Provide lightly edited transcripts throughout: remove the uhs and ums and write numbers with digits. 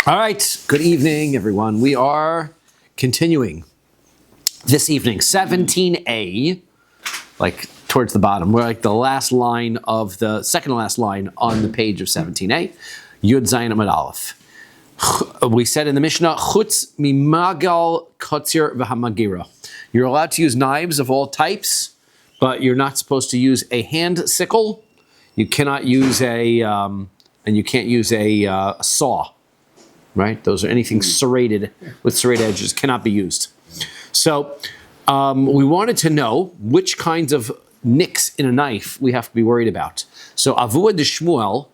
All right, good evening, everyone. We are continuing this evening, 17a, like towards the bottom. We're like the last line of the second to last line on the page of 17a, Yud Zayin Amud Aleph. We said in the Mishnah, Chutz mimagal kotzir v'hamagira. You're allowed to use knives of all types, but you're not supposed to use a hand sickle. You cannot use and you can't use a saw. Right? Those are anything serrated with serrated edges cannot be used. So we wanted to know which kinds of nicks in a knife we have to be worried about. So Avua de Shmuel,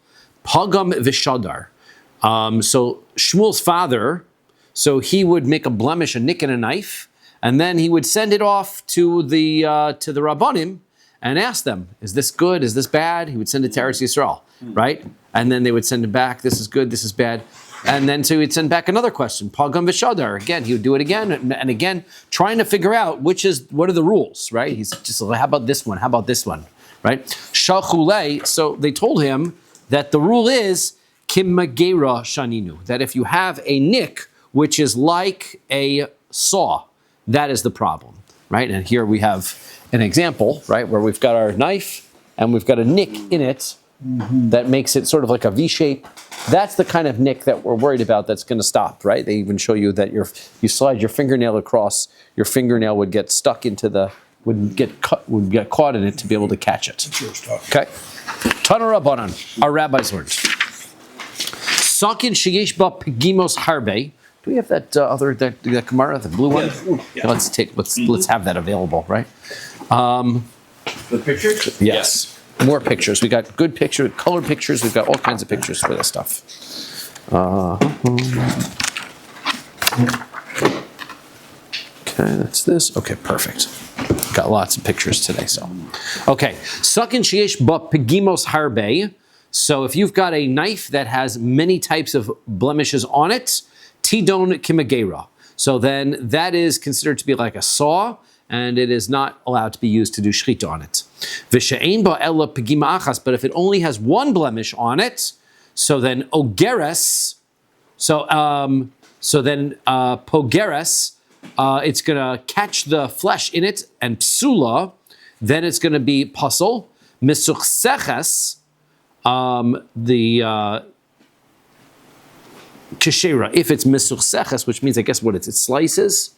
Pagam v'Shadar. So Shmuel's father, so he would make a blemish, a nick in a knife, and then he would send it off to the Rabbanim and ask them, is this good? Is this bad? He would send it to Eretz Yisrael, right? And then they would send it back. This is good. This is bad. And then so he would send back another question, Pagam v'Shadar. Again, he would do it again and again, trying to figure out what are the rules, right? He's just like, how about this one? How about this one, right? Shachulei. So they told him that the rule is Kim Magera Shaninu, that if you have a nick which is like a saw, that is the problem, right? And here we have an example, right, where we've got our knife and we've got a nick in it that makes it sort of like a V shape. That's the kind of nick that we're worried about that's going to stop, right? They even show you that you slide your fingernail across, your fingernail would get stuck into would get caught in it to be able to catch it. Okay? Tana Rabbanan, our rabbis learned. Sakin sheyesh ba pegimos harbe. Do we have that that Gemara, the blue one? Yeah. Let's have that available, right? The pictures? Yes. More pictures. We got good pictures, colored pictures. We've got all kinds of pictures for this stuff. Okay, that's this. Okay, perfect. Got lots of pictures today. So, okay. Sakin sheyesh ba pegimos harbe. So if you've got a knife that has many types of blemishes on it, tidon kimagera. So then that is considered to be like a saw, and it is not allowed to be used to do shchita on it. V'she'ein ba ela pegima achas, but if it only has one blemish on it, so then ogeres, so then pogeres, it's gonna catch the flesh in it, and psula, then it's gonna be puzzle, misuchseches, keshera, if it's misuchseches, which means I guess what it slices,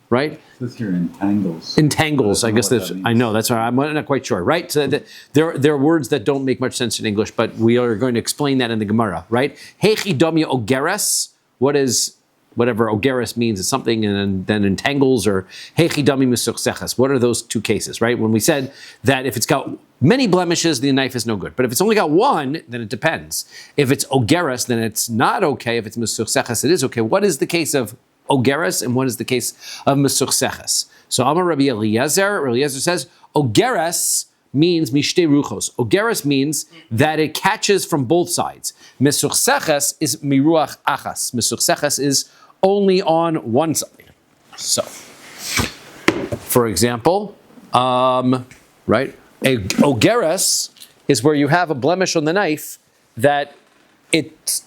right? This here entangles. Entangles, I guess I know, that's right, I'm not quite sure, right? So there are words that don't make much sense in English, but we are going to explain that in the Gemara, right? Hechi domya ogeres, what is, whatever ogeres means is something and then entangles, or hechi dami misuchseches, what are those two cases, right? When we said that if it's got many blemishes, the knife is no good. But if it's only got one, then it depends. If it's ogeres, then it's not okay. If it's misuchseches, it is okay. What is the case of ogeres and what is the case of misuchseches? So Amar Rabbi Eliezer says, ogeres means mishte ruchos. Ogeres means that it catches from both sides. Misuchseches is miruach achas. Misuchseches is only on one side. So, for example, right? A ogeres is where you have a blemish on the knife that it's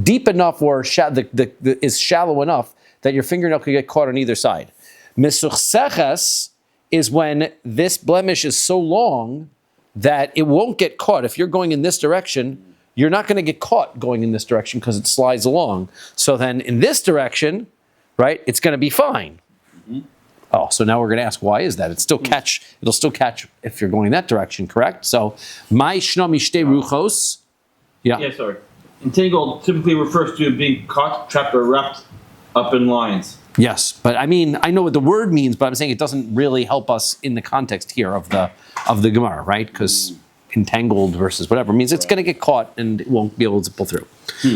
deep enough or is shallow enough that your fingernail could get caught on either side. Misuchseches is when this blemish is so long that it won't get caught. If you're going in this direction, you're not going to get caught going in this direction because it slides along. So then in this direction, right, it's going to be fine. Oh, so now we're going to ask, why is that? It'll still catch if you're going that direction, correct? So, my shna mishte ruchos. Yeah, sorry. Entangled typically refers to being caught, trapped, or wrapped up in lines. Yes, but I mean, I know what the word means, but I'm saying it doesn't really help us in the context here of the Gemara, right? Because entangled versus whatever means it's going to get caught and it won't be able to pull through.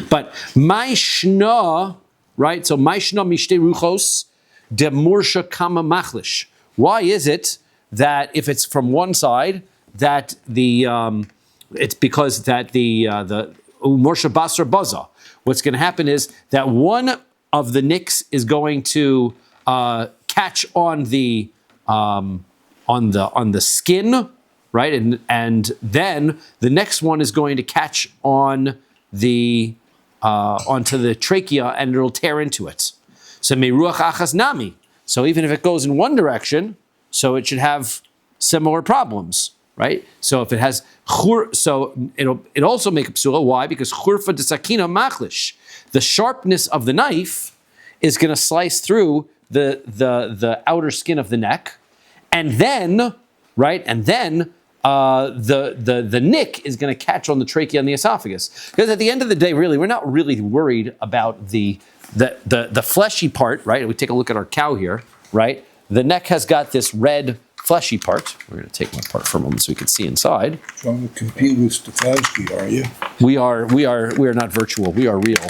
But my shna, right? So my shna mishte ruchos. De mursha kama machlish. Why is it that if it's from one side that it's because that the mursha basar baza? What's going to happen is that one of the nicks is going to catch on the skin, right, and then the next one is going to catch on the onto the trachea, and it'll tear into it. So meruach achas nami. So even if it goes in one direction, so it should have similar problems, right? So if it has so it also make a psula. Why? Because churfa de sakina machlish. The sharpness of the knife is going to slice through the outer skin of the neck, and then the nick is going to catch on the trachea and the esophagus. Because at the end of the day, really, we're not really worried about the fleshy part, right? We take a look at our cow here, right? The neck has got this red fleshy part. We're going to take one apart for a moment so we can see inside. Trying to compete with Stefowski, are you? We are not virtual. We are real.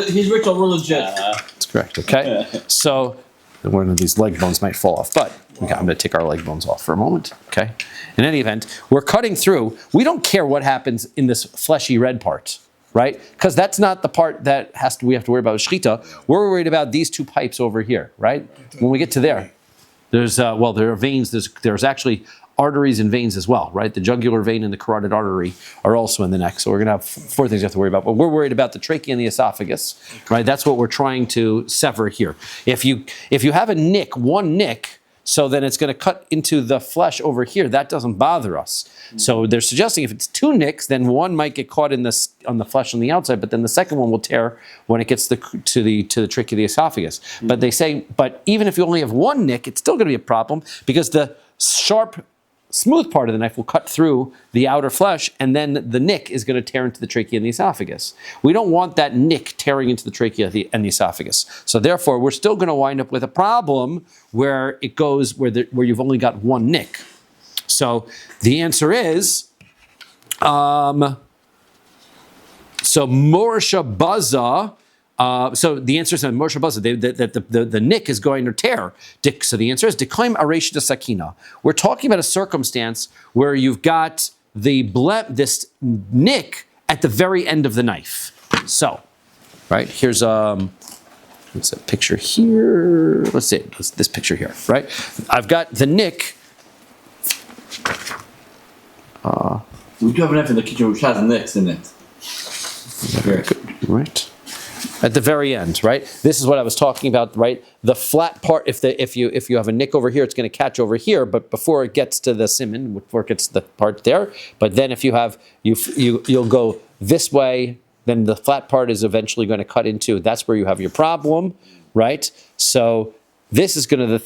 He's ritual, we're legit. That's correct. Okay. So one of these leg bones might fall off, but I'm going to take our leg bones off for a moment. Okay. In any event, we're cutting through. We don't care what happens in this fleshy red part, right? Because that's not the part that we have to worry about with shechita. We're worried about these two pipes over here, right? When we get to there, there are veins. There's actually arteries and veins as well, right? The jugular vein and the carotid artery are also in the neck. So we're going to have four things you have to worry about. But we're worried about the trachea and the esophagus, right? That's what we're trying to sever here. If you have one nick, so then it's going to cut into the flesh over here. That doesn't bother us. So they're suggesting if it's two nicks, then one might get caught on the flesh on the outside, but then the second one will tear when it gets to the trachea, the esophagus. But they say, but even if you only have one nick, it's still going to be a problem because the sharp, smooth part of the knife will cut through the outer flesh, and then the nick is going to tear into the trachea and the esophagus. We don't want that nick tearing into the trachea and the esophagus. So therefore, we're still going to wind up with a problem where it goes where you've only got one nick. So the answer is, so Morsha Baza. So the answer is Morsha Baza, that the nick is going to tear. So the answer is Deklaim Aresh de Sakina. We're talking about a circumstance where you've got this nick at the very end of the knife. So, right, here's what's a picture here? Let's see, this picture here, right? I've got the nick. We do have a knife in the kitchen which has nicks in it. Right. At the very end, right? This is what I was talking about, right? The flat part, if you have a nick over here, it's going to catch over here, but before it gets to the siman, before it gets to the part there, but then if you have, you'll go this way, then the flat part is eventually going to cut into, that's where you have your problem, right? So this is going to,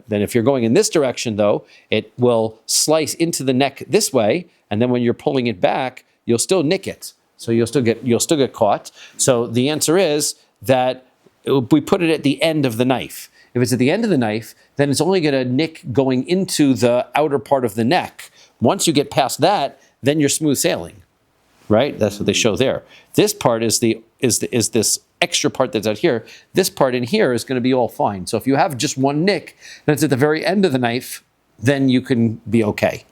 then if you're going in this direction though, it will slice into the neck this way, and then when you're pulling it back, you'll still nick it. So you'll still get caught. So the answer is that we put it at the end of the knife. If it's at the end of the knife, then it's only going to nick going into the outer part of the neck. Once you get past that, then you're smooth sailing, right? That's what they show there. This part is this extra part that's out here. This part in here is going to be all fine. So if you have just one nick, and it's at the very end of the knife, then you can be okay.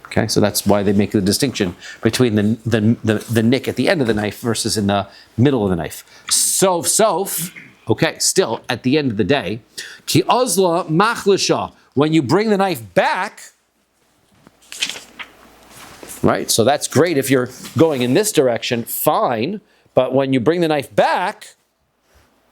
Okay, so that's why they make the distinction between the nick at the end of the knife versus in the middle of the knife. So, okay, still at the end of the day, ki ozla machlisha. When you bring the knife back, right? So that's great if you're going in this direction, fine. But when you bring the knife back,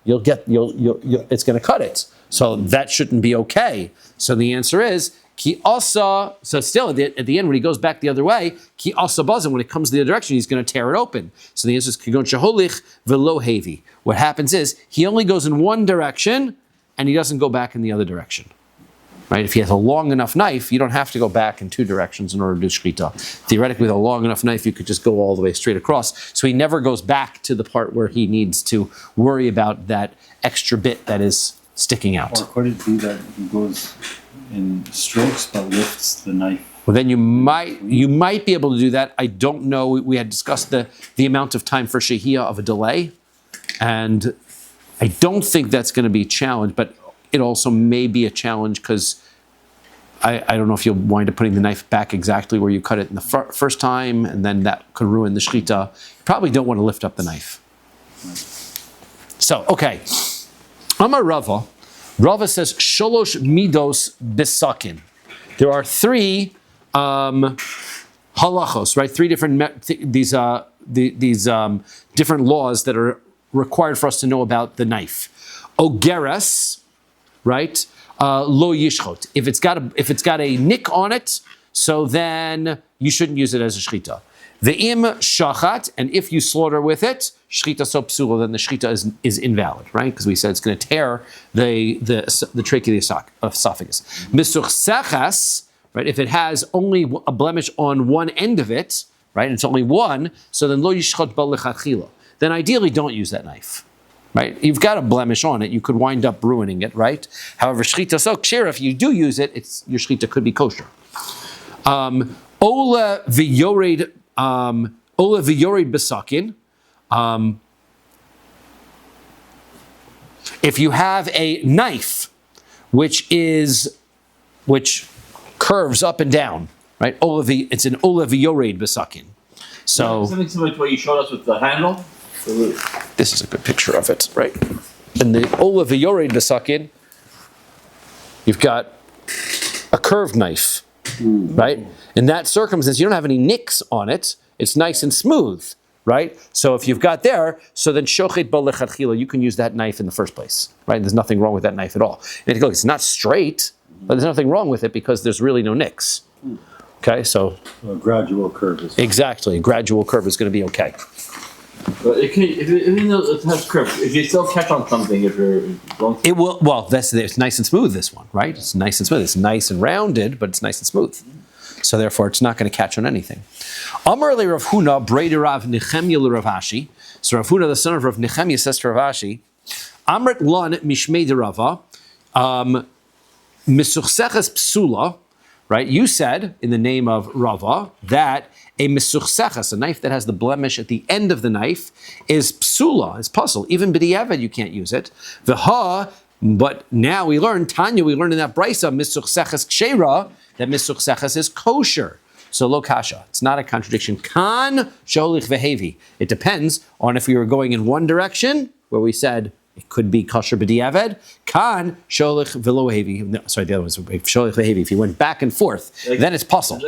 it's going to cut it. So that shouldn't be okay. So the answer is. Ki asa, so still at the end when he goes back the other way, ki asa bazin, when it comes the other direction, he's going to tear it open. So the answer is kigon shaholich velo hevi. What happens is he only goes in one direction and he doesn't go back in the other direction. Right? If he has a long enough knife, you don't have to go back in two directions in order to do shechita. Theoretically, with a long enough knife, you could just go all the way straight across. So he never goes back to the part where he needs to worry about that extra bit that is sticking out. Or could it be that he goes in strokes but lifts the knife? Well, then you might be able to do that. I don't know. We had discussed the amount of time for shehiyah of a delay, and I don't think that's going to be a challenge, but it also may be a challenge because I don't know if you'll wind up putting the knife back exactly where you cut it in the first time, and then that could ruin the shechita. You probably don't want to lift up the knife. So, okay. Amar Rava. Rava says, Sholosh midos bisakin. There are three halachic halachos, right? Three different these different laws that are required for us to know about the knife. Ogeres, right? Lo yishchot. If it's got a nick on it, so then you shouldn't use it as a shchita. Ve'im shachat, and if you slaughter with it, shchita so psula, then the shchita is invalid, right? Because we said it's going to tear the trachea of the esophagus. Misuchsechas, right? If it has only a blemish on one end of it, right? And it's only one, so then lo yishchot ba lechatchila. Then ideally don't use that knife, right? You've got a blemish on it, you could wind up ruining it, right? However, shchita so kshira, if you do use it, your shchita could be kosher. Ola v'yored besakin. If you have a knife which curves up and down, right? It's an ola v'yored besakin. So something similar to what you showed us with the handle. This is a good picture of it, right? In the ola v'yored besakin, you've got a curved knife, right? In that circumstance, you don't have any nicks on it. It's nice and smooth, right? So if you've got there, so then shochet ba lechatchila, you can use that knife in the first place, right? There's nothing wrong with that knife at all. And look, it's not straight, but there's nothing wrong with it because there's really no nicks. Okay, so A gradual curve is exactly, a gradual curve is going to be okay. But if it has curves, if you still catch on something, if you're going It will. Well, it's nice and smooth. This one, right? It's nice and smooth. It's nice and rounded, but it's nice and smooth. So therefore, it's not going to catch on anything. Amar le Rav Huna, Breder Rav Nechemia le Rav Ashi. So Rav Huna, the son of Rav Nechemia, says to Rav Ashi, Amrit lan mishmei de Rava, misuchseches psula. Right? You said in the name of Rava that a misuchseches, a knife that has the blemish at the end of the knife, is psula, is puzzle. Even b'diavad you can't use it. V'ha, but now we learn, Tanya, we learned in that brisa, misuchseches kshera, that misuchseches is kosher. So lo kasha, it's not a contradiction. Kan sholich vehevi. It depends on if we were going in one direction, where we said it could be kosher b'diavad. Kan sholich velo hevi. No, sorry, the other one's sholich vehevi. If you went back and forth, then it's puzzle. It's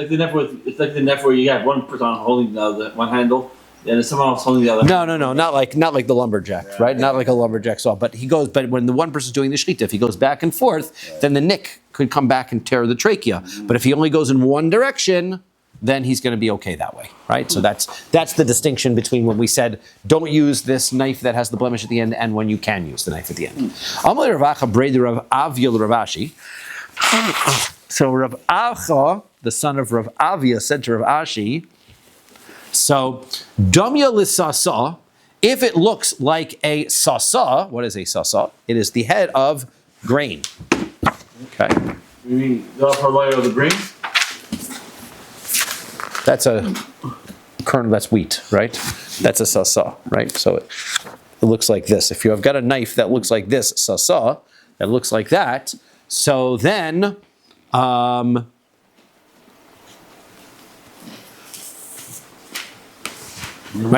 like the net where you have one person holding the one handle, and someone else holding the other. No, not like the lumberjack, right? Not like a lumberjack saw. But when the one person's doing the shechita, if he goes back and forth, then the nick could come back and tear the trachea. But if he only goes in one direction, then he's going to be okay that way, right? So that's the distinction between when we said don't use this knife that has the blemish at the end and when you can use the knife at the end. Amalei Ravacha Breder Rav Avia Rav Ashi. So Rav Acha, the son of Rav Avia, said to Rav Ashi, so Damya Lissasa, if it looks like a sasa, what is a sasa? It is the head of grain. Okay. You mean the upper layer of the grain? That's a kernel, that's wheat, right? That's a sasa, right? So it looks like this. If you have got a knife that looks like this, sasa, that looks like that, so then, right,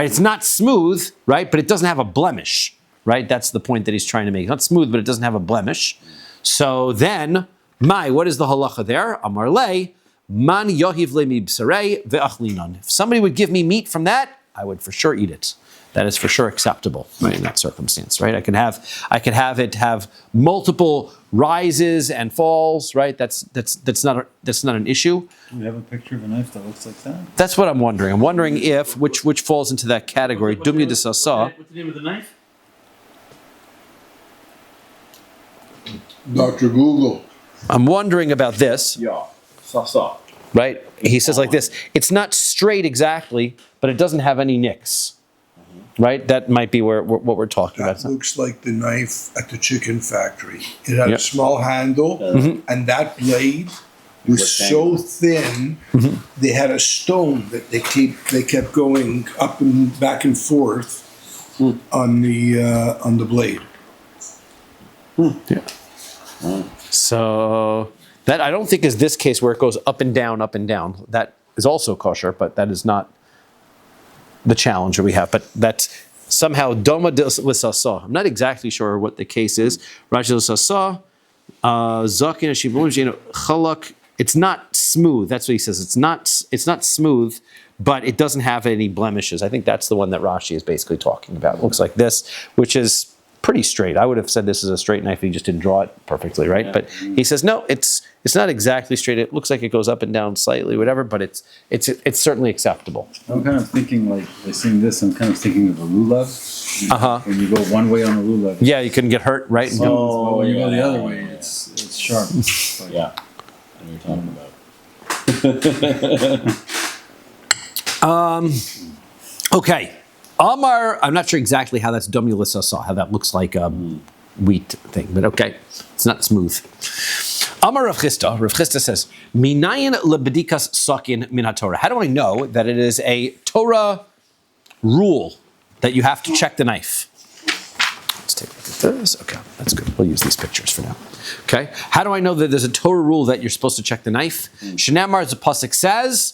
it's not smooth, right, but it doesn't have a blemish, right? That's the point that he's trying to make. It's not smooth, but it doesn't have a blemish. So then, what is the halacha there? Amar le, man yohiv le mibsarei ve'achlinan. If somebody would give me meat from that, I would for sure eat it. That is for sure acceptable, right, in that circumstance, right? I can have it have multiple rises and falls, right? That's not an issue. Do we have a picture of a knife that looks like that? That's what I'm wondering. I'm wondering if which falls into that category. Dumya de sasa. What's the name of the knife? Dr. Google. I'm wondering about this. Yeah, sasa. Right? He says like this, it's not straight exactly, but it doesn't have any nicks. Right? That might be what we're talking That about. looks like the knife at the chicken factory. It had Yep. a small handle, and that blade was so thin, they had a stone that they kept going up and back and forth on the blade. Yeah. So that I don't think is this case where it goes up and down, up and down. That is also kosher, but that is not the challenge that we have. But that's somehow doma l'sasa. I'm not exactly sure what the case is. Rashi l'sasa, zakin shibun chalak smooth. That's what he says. It's not smooth, but it doesn't have any blemishes. I think that's the one that Rashi is basically talking about. It looks like this, which is pretty straight. I would have said this is a straight knife. He just didn't draw it perfectly, right? Yeah. But he says no, it's not exactly straight. It looks like it goes up and down slightly, whatever. But it's certainly acceptable. I'm kind of thinking, like, by seeing this, I'm kind of thinking of a lulav. When you go one way on a lulav. Yeah, you can get hurt, right? But when you go the other way, it's sharp. Yeah, I know what you're talking about. Okay. Amar, I'm not sure exactly how that's Dumulus saw, how that looks like a wheat thing, but okay. It's not smooth. Amar Rav Chisda says, Minayin lebedikas sakin min haTorah. How do I know that it is a Torah rule that you have to check the knife? Let's take a look at this. Okay, that's good. We'll use these pictures for now. Okay. How do I know that there's a Torah rule that you're supposed to check the knife? Shenamar, the pasuk says,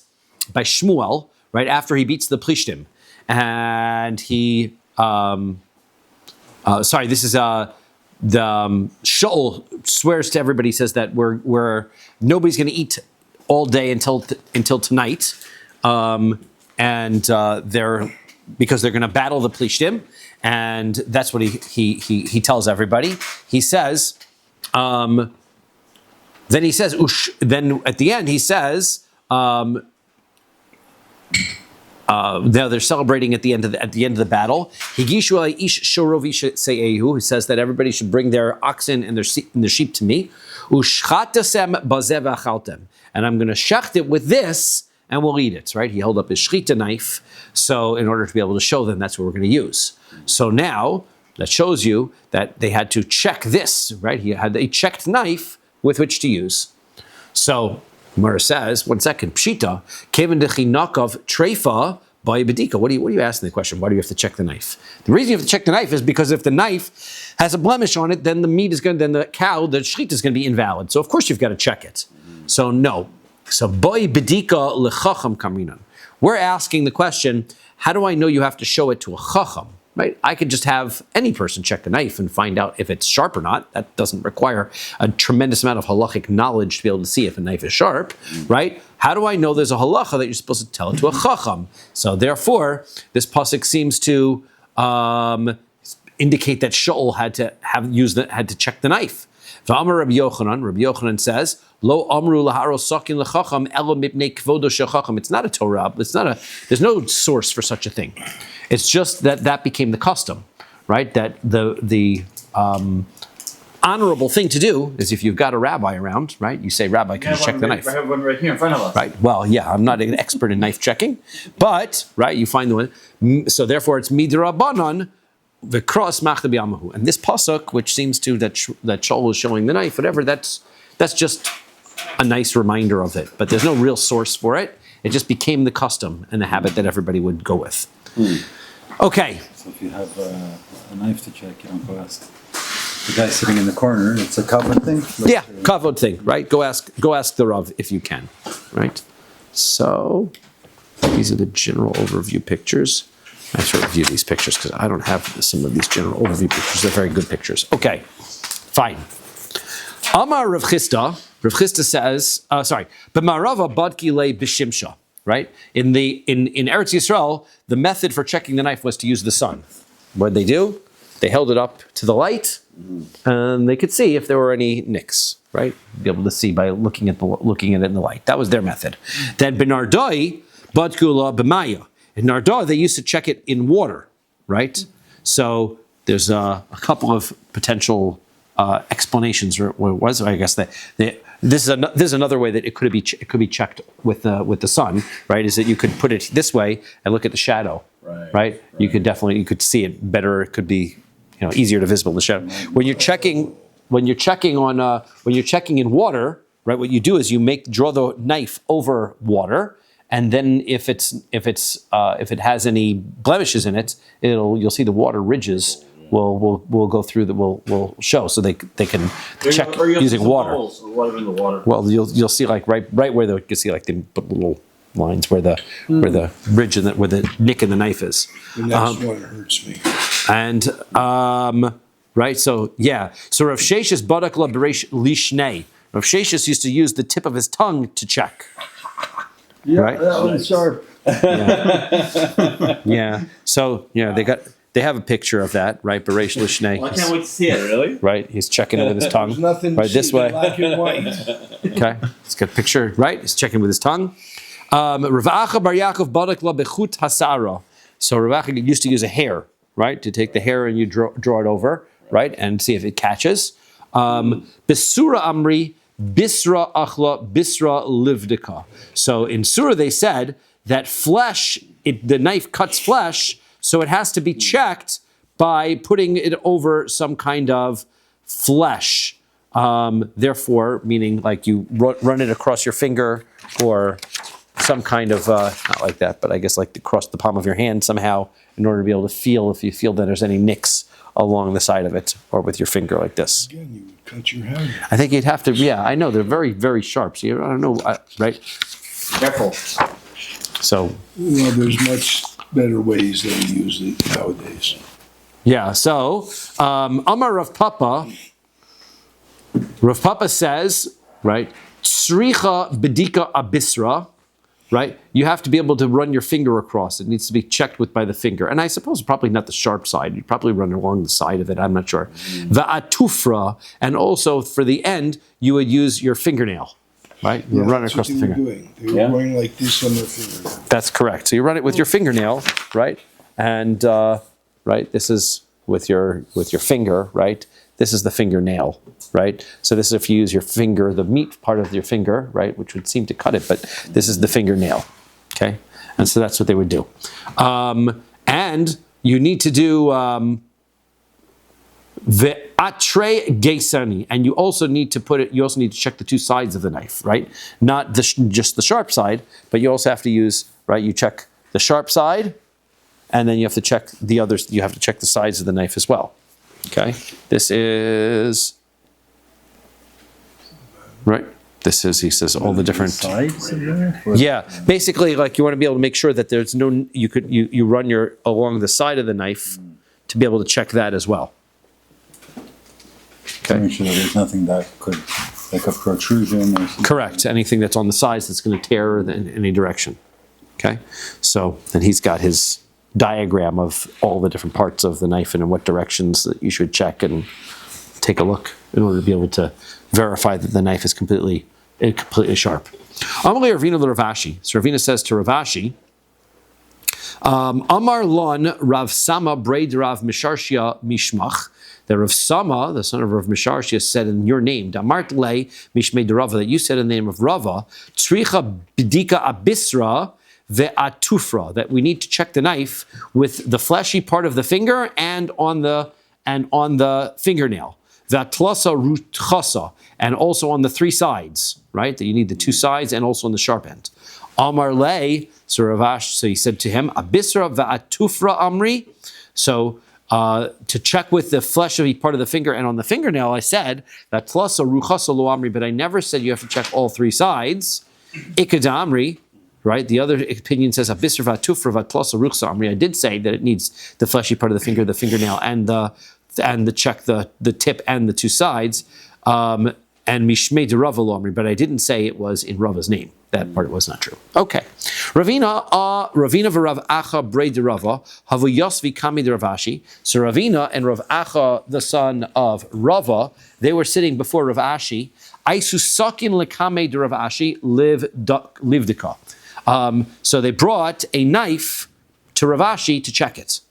by Shmuel, right after he beats the Plishtim. And he, this is the Shaul swears to everybody, says that we're nobody's going to eat all day until tonight, because they're going to battle the Plishtim, and that's what he tells everybody. He says, then at the end he says. Now they're celebrating at the end of the battle. Higishu ish shorovi se'ehu. He says that everybody should bring their oxen and their sheep to me. Ushchatasem bazev achaltem, and I'm going to shecht it with this, and we'll eat it. Right? He held up his shchita knife, so in order to be able to show them that's what we're going to use. So now that shows you that they had to check this. Right? He had a checked knife with which to use. So Gemara says, one second, Pshita, Kevin dechinakov treifa by bedika. What are you asking the question? Why do you have to check the knife? The reason you have to check the knife is because if the knife has a blemish on it, then the cow, the shchita is going to be invalid. So of course you've got to check it. So no. So by bedika lechacham kamrinan. We're asking the question, how do I know you have to show it to a chacham? Right? I could just have any person check the knife and find out if it's sharp or not. That doesn't require a tremendous amount of halachic knowledge to be able to see if a knife is sharp, right? How do I know there's a halacha that you're supposed to tell it to a chacham? So therefore, this pasuk seems to indicate that Shaul had to check the knife. V'amar Rabbi Yochanan says, Lo amru laharo sakin lechacham elo mipnei kvodo shechacham. It's not a Torah. There's no source for such a thing. It's just that became the custom, right? That the honorable thing to do is if you've got a rabbi around, right? You say, Rabbi, can you check the knife? I have one right here in front of us. Right. Well, yeah, I'm not an expert in knife checking, but right, you find the one. So therefore, it's midrabanan. The cross machta b'yamahu, and this pasuk, which seems to that Shaul is showing the knife, whatever. That's just a nice reminder of it, but there's no real source for it. It just became the custom and the habit that everybody would go with. Okay. So if you have a knife to check, you don't go ask the guy sitting in the corner. It's a kavod thing. Yeah, kavod thing, right? Go ask the Rav if you can, right? So these are the general overview pictures. I have to review these pictures because I don't have some of these general overview pictures. They're very good pictures. Okay, fine. Amar Rav Chisda says, B'marava badki le b'shimsha, right? In Eretz Yisrael, the method for checking the knife was to use the sun. What did they do? They held it up to the light, and they could see if there were any nicks, right? Be able to see by looking at it in the light. That was their method. Then B'nardoi badku la b'maya. In Nardah, they used to check it in water, right? So there's a couple of potential explanations. Or what it was, I guess that this is another way that it could be checked with the sun, right? Is that you could put it this way and look at the shadow, right? You could see it better. It could be easier to visible the shadow. When you're checking in water, right? What you do is you draw the knife over water. And then if it has any blemishes in it, you'll see the water ridges will go through will show, so they can check using water. Or whatever in the water. Well, you'll see like right where you can see like the little lines where the ridge and where the nick in the knife is. And that's what hurts me. And right, so yeah, so Rav Sheshes badak la bereish lishnei. Rav Sheshes used to use the tip of his tongue to check. Yeah, Right. that one's sharp. Yeah. So they have a picture of that, right? Bereish Lishnei. Well, I can't wait to see it, really. Right. He's checking it with his tongue. There's nothing right this way. black and white. Okay. He's got a picture. Right. He's checking with his tongue. Rav Acha Bar Yaakov Badak La Bechut Hasara. So Rav Acha used to use a hair, right, to take the hair and you draw it over, right, and see if it catches. Besura Amri Bisra Achla Bisra Livdika. So in Surah they said that flesh, the knife cuts flesh, so it has to be checked by putting it over some kind of flesh. Therefore, meaning like you run it across your finger or some kind of, not like that, but I guess like across the palm of your hand somehow in order to be able to feel if you feel that there's any nicks along the side of it or with your finger like this. Again, you would cut your hand. I think you'd have to, yeah, I know, they're very, very sharp. So I don't know, right? Careful. So, Well, there's much better ways than we use it nowadays. yeah, so Amar Rav Papa says, right, Tzricha Bedika Abisra, right? You have to be able to run your finger across. It needs to be checked with by the finger. And I suppose probably not the sharp side. You probably run along the side of it. I'm not sure. Va'atufra, and also for the end, you would use your fingernail, right? You run it That's across the what they finger. were doing. They were going like this on their finger. That's correct. So you run it with your fingernail, right? And right, this is with your finger, right? This is the fingernail, right? So this is if you use your finger, the meat part of your finger, right, which would seem to cut it, but this is the fingernail, okay? And so that's what they would do. And you need to do the atre geisani, and you also need to put it. You also need to check the two sides of the knife, right? Not just the sharp side, but you also have to use, right? You check the sharp side, and then you have to check the others. You have to check the sides of the knife as well. Okay, this is right. This is, he says, all the different sides of there? Yeah, basically, like you want to be able to make sure that there's no. You run your along the side of the knife to be able to check that as well. To make sure that there's nothing that could, like a protrusion or something. Correct. Anything that's on the sides that's going to tear in any direction. Okay, so then he's got his diagram of all the different parts of the knife and in what directions that you should check and take a look in order to be able to verify that the knife is completely sharp. Amalei Ravina Ravashi. So Ravina says to Ravashi, Amar Lon Rav Sama Braid Rav Misharshia Mishmach. That Rav Sama, the son of Rav Misharshia, said in your name, Damart Le Mishmei Rava, that you said in the name of Rava, Tzricha Bidika Abisra Ve'atufra, that we need to check the knife with the fleshy part of the finger and on the fingernail. Ve'atlasa rutchasa, and also on the three sides, right? That you need the two sides and also on the sharp end. Amar Le, so Ravash, so he said to him, Abisra ve'atufra amri. So to check with the fleshy part of the finger and on the fingernail, I said that tlasa ruchasa lo amri, but I never said you have to check all three sides. Ikada amri. Right, the other opinion says abisr vatufra vatlosa ruchsa amri. I did say that it needs the fleshy part of the finger, the fingernail, and the check the tip and the two sides, and mishmei de Rava lo amri. But I didn't say it was in Rava's name. That part was not true. Okay, Ravina v'Rav Acha brei de Rava havu yosvi kami de Ravashi. So Ravina and Rav Acha, the son of Rava, they were sitting before Rav Ashi. Aisu sakin lekame de Rav Ashi livdika. So they brought a knife to Ravashi to check it.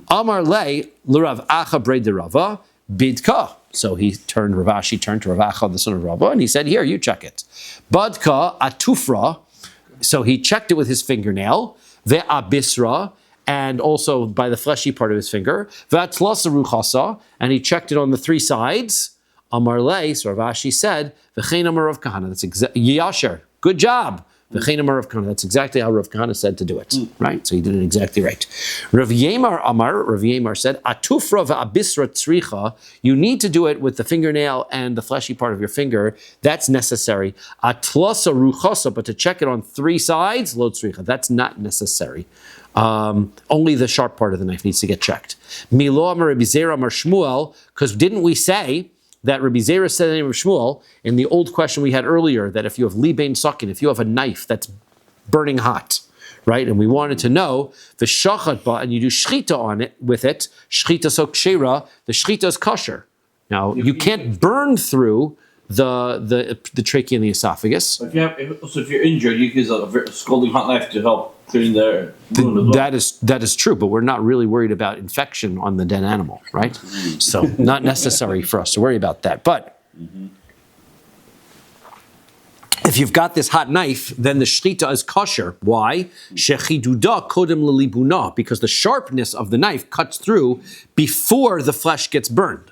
Amar le l'Rav Acha brei de Rava bidka. So he turned to Rav Acha, the son of Rava, and he said, "Here, you check it." Badka atufra. So he checked it with his fingernail. Ve'abisra, and also by the fleshy part of his finger. Ve'atlasa ruchasa, and he checked it on the three sides. Amar le, so Rav Ashi said, "V'chein amar Rav Kahana." That's Yasher. Good job. V'chein amar Rav Kahana. That's exactly how Rav Kahana said to do it. Right? So he did it exactly right. Rav Yemar said, Atufra v'abisra tzricha. You need to do it with the fingernail and the fleshy part of your finger. That's necessary. Atlasa ruchasa, but to check it on three sides, lo tzricha. That's not necessary. Only the sharp part of the knife needs to get checked. Milo amar Rabbi Zera amar Shmuel, because didn't we say that Rabbi Zera said in the name of Shmuel in the old question we had earlier, that if you have libein sakin, if you have a knife that's burning hot, right? And we wanted to know the shachat ba, and you do shchita on it with it. Shchita so kshera, the shchita is kosher. Now you can't burn through the trachea and the esophagus. If you're injured, you can use a scalding hot knife to help clean the wound as well. That is true, but we're not really worried about infection on the dead animal, right? So not necessary for us to worry about that. But if you've got this hot knife, then the shchita is kosher. Why? Shechiduda kodem lelibuna, because the sharpness of the knife cuts through before the flesh gets burned.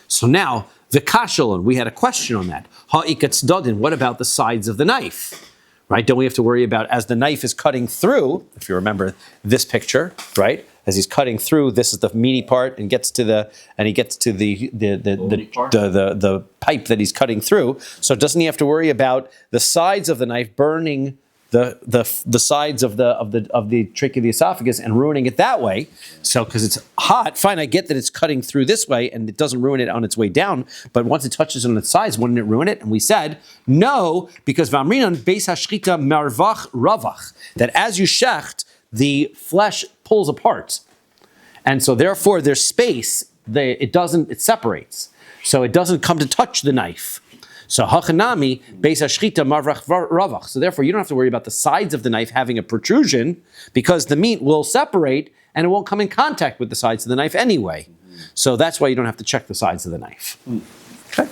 So now, the kashalon, we had a question on that. Ha'ikatzdadin, what about the sides of the knife? Right? Don't we have to worry about, as the knife is cutting through, if you remember this picture, right? As he's cutting through, this is the meaty part, and he gets to the pipe that he's cutting through. So doesn't he have to worry about the sides of the knife burning the sides of the trachea of the esophagus and ruining it that way? So because it's hot, fine, I get that it's cutting through this way and it doesn't ruin it on its way down, but once it touches on its sides, wouldn't it ruin it? And we said no, because v'amrinan beis hashchita marvach ravach, that as you shecht, the flesh pulls apart, and so therefore there's space. It separates, so it doesn't come to touch the knife. So hachanami beis hashchita marvach ravach. So therefore, you don't have to worry about the sides of the knife having a protrusion, because the meat will separate and it won't come in contact with the sides of the knife anyway. So that's why you don't have to check the sides of the knife. Okay.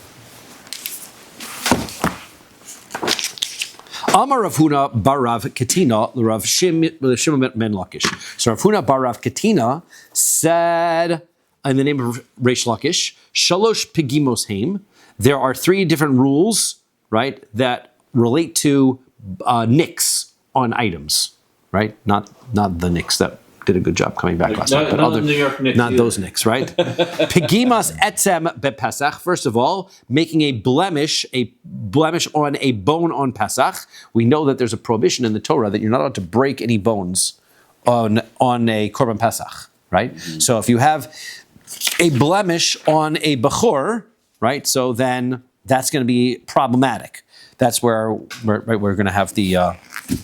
Amar Rav Huna bar Rav Katina l'Rav Shimon ben Lakish. So Rav Huna bar Rav Katina said in the name of Reish Lakish, Shalosh pigimos heim. There are 3 different rules, right, that relate to nicks on items, right? Not the nicks that did a good job coming back last night, but other New York Knicks not either. Those nicks, right? Pigimas etzem bepesach. First of all, making a blemish on a bone on Pesach. We know that there's a prohibition in the Torah that you're not allowed to break any bones on a korban Pesach, right? Mm-hmm. So if you have a blemish on a bechor, right? So then that's going to be problematic. That's where we're going to have the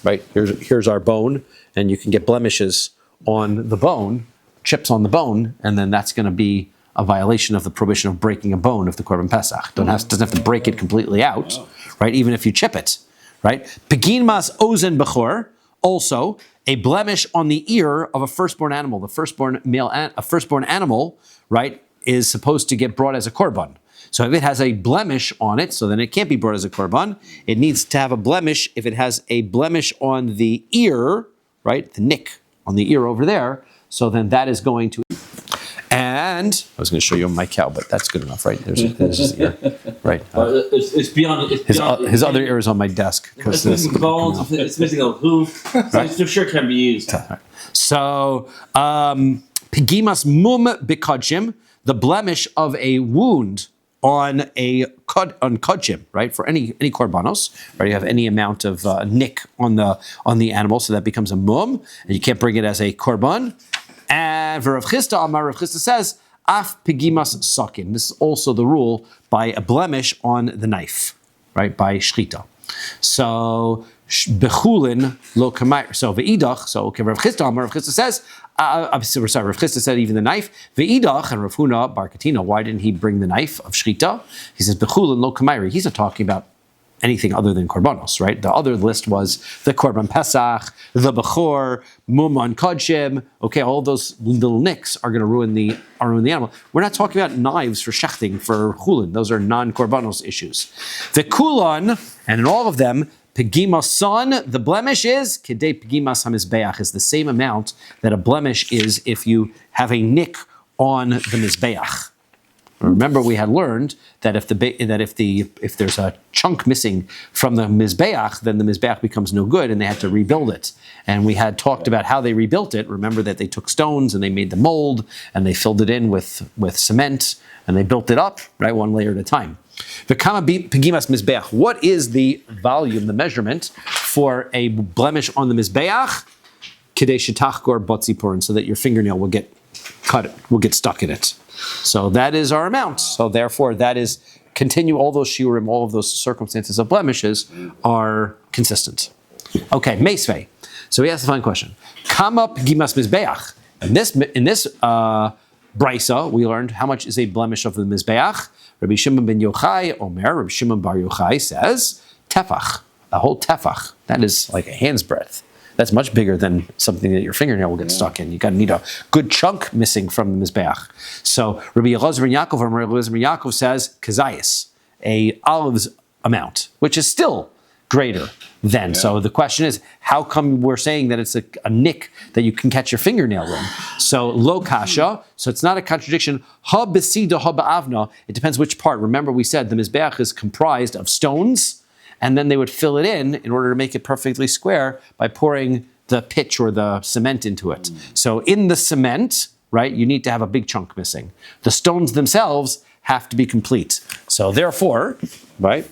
right. Here's our bone, and you can get blemishes on the bone, chips on the bone, and then that's going to be a violation of the prohibition of breaking a bone of the korban pesach. Doesn't have to break it completely out, right? Even if you chip it, right? Pegin mas ozen bechor. Also, a blemish on the ear of a firstborn animal. The firstborn animal, right, is supposed to get brought as a korban. So if it has a blemish on it, so then it can't be brought as a korban. It needs to have a blemish. If it has a blemish on the ear, right, the nick on the ear over there, so then that is going to. And I was going to show you my cow, but that's good enough, right? There's his ear, right? It's beyond. His other ear is on my desk because it's missing bones. It's missing a hoof. So it sure can be used. So pigimas mum bikadshim, the blemish of a wound on kodshim, right? For any korbanos, right? You have any amount of nick on the animal, so that becomes a mum, and you can't bring it as a korban. And Rav Chisda Amar, Rav Chisda says, af pigimas sakin. This is also the rule by a blemish on the knife, right? By shchita. So bechulin lo kamayr. So ve'idach. So okay, Rav Chisda Amar, Rav Chisda says. Rav Chisda said even the knife. Ve'idach, and Rav Huna bar Katina, why didn't he bring the knife of shchita? He says bechulin lo kamayr. He's not talking about anything other than korbanos, right? The other list was the korban pesach, the bechor, mum on kodshim. Okay, all those little nicks are going to ruin the animal. We're not talking about knives for shechting for chulin. Those are non-korbanos issues. The kulon, and in all of them, pegimas son, the blemish is kedei pegimas hamizbeach, is the same amount that a blemish is if you have a nick on the mizbeach. Remember, we had learned that if there's a chunk missing from the mizbeach, then the mizbeach becomes no good, and they had to rebuild it. And we had talked about how they rebuilt it. Remember that they took stones and they made the mold and they filled it in with cement and they built it up, right, one layer at a time. V'kama pegimas mizbeach. What is the volume, the measurement for a blemish on the mizbeach? Kedei shetachgor botzipurin, so that your fingernail will get cut it, will get stuck in it. So that is our amount. So therefore, that is continue all those shiurim, all of those circumstances of blemishes are consistent. Okay, meisvei. So he asked the following question: Kama pgimas mizbeach. In this brisa, we learned how much is a blemish of the mizbeach. Rabbi Shimon ben Yochai Omer. Rabbi Shimon bar Yochai says tefach, a whole tefach. That is like a hand's breadth. That's much bigger than something that your fingernail will get stuck in. You got to need a good chunk missing from the mizbeach. So Rabbi Elazar ben Yaakov or Rabbi Elazar ben Yaakov says kazayis, a olive's amount, which is still greater than. Yeah. So the question is, how come we're saying that it's a nick that you can catch your fingernail in? So lo kasha, so it's not a contradiction. Ha besida ha ba'avna, it depends which part. Remember we said the mizbeach is comprised of stones, and then they would fill it in order to make it perfectly square by pouring the pitch or the cement into it. So in the cement, right, you need to have a big chunk missing. The stones themselves have to be complete. So therefore, right,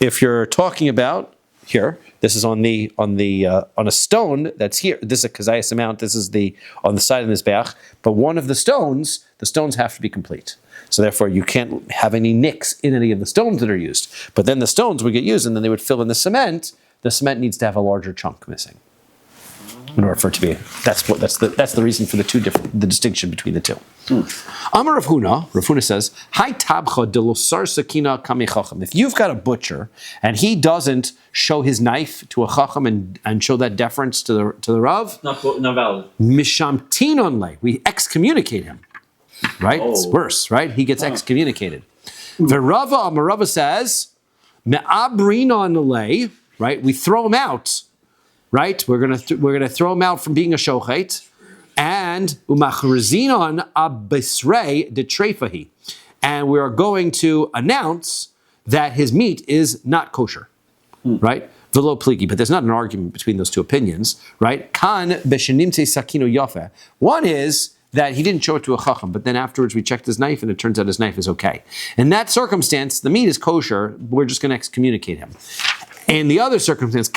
if you're talking about here, this is on a stone that's here. This is a kazayas amount. This is on the side of this mizbeach. But one of the stones have to be complete. So therefore, you can't have any nicks in any of the stones that are used. But then the stones would get used, and then they would fill in the cement. The cement needs to have a larger chunk missing in order for it to be. That's the reason for the distinction between the two. Amar Rav Huna says, "Hai tabcha de losar sakina kami chacham." If you've got a butcher and he doesn't show his knife to a chacham and show that deference to the Rav, not valid. Mishamtin le, we excommunicate him. Right? It's worse, right? He gets excommunicated. The Rava says, Me'abrinon le, right? We throw him out, right? We're gonna throw him out from being a shochet, and umachrizinon abisrei de trefahi, and we are going to announce that his meat is not kosher, right? Velo pligi, but there's not an argument between those two opinions, right? Kan beshenimtze sakino yafe. One is that he didn't show it to a chacham, but then afterwards we checked his knife and it turns out his knife is okay. In that circumstance, the meat is kosher, we're just going to excommunicate him. In the other circumstance,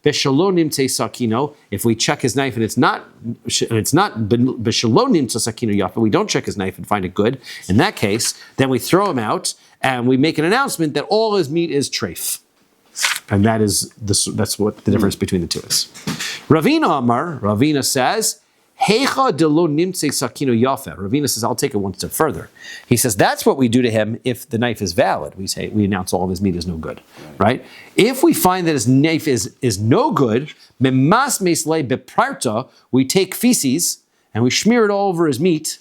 beshalonim te sakino, if we check his knife and it's not beshalonim te sakino yafa, we don't check his knife and find it good, in that case, then we throw him out and we make an announcement that all his meat is treif. And that's what the difference between the two is. Ravina says, Heicha de lo nimtze sakino yafe. Ravina says, I'll take it one step further. He says, that's what we do to him if the knife is valid. We announce all of his meat is no good, right? If we find that his knife is no good, memas meslei beprarta, we take feces and we smear it all over his meat,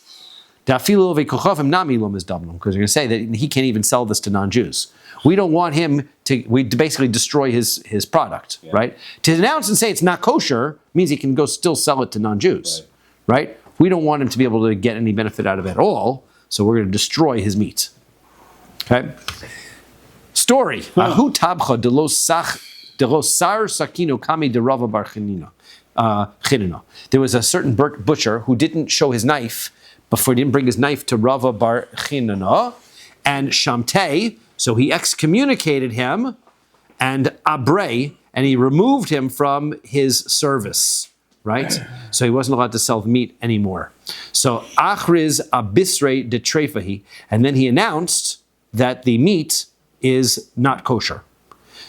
because you're going to say that he can't even sell this to non-Jews. We don't want him we basically destroy his product, right? To announce and say it's not kosher means he can go still sell it to non-Jews, right? We don't want him to be able to get any benefit out of it at all, so we're going to destroy his meat. Okay? Story. Ahu tabcha de lo sar sakino kami de Rava bar Chinina. There was a certain butcher who didn't show his knife before he didn't bring his knife to Rava bar Chinina, and Shamtei, so he excommunicated him, and Abrei, and he removed him from his service, right? So he wasn't allowed to sell meat anymore. So Achriz Abisrei de Trefahi, and then he announced that the meat is not kosher.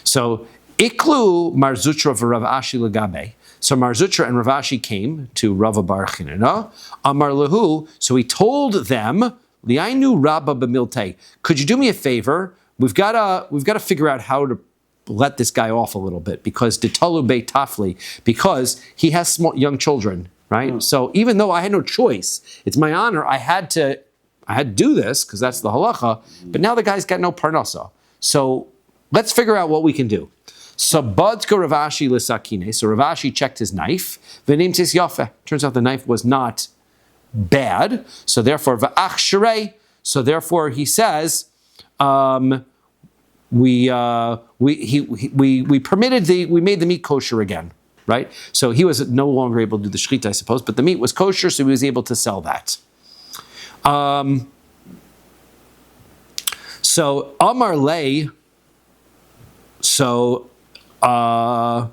So Iklu Marzutra v'Rav Ashi Lagabe. So Marzutra and Rav Ashi came to Rava bar Chinina. Amar Lahu, so he told them, Liainu Rabba b'milte. Could you do me a favor? We've got to figure out how to let this guy off a little bit because ditalu be tafli, because he has small young children, right? So even though I had no choice, it's my honor. I had to do this because that's the halacha. But now the guy's got no parnasa. So let's figure out what we can do. So Badka Rav Ashi l'sakine. So Rav Ashi checked his knife. V'nim tis yafe. Turns out the knife was not bad. So therefore, v'ach shrei. So therefore, he says, we made the meat kosher again, right? So he was no longer able to do the shechita, I suppose, but the meat was kosher, so he was able to sell that. So Amar Lei, so Rav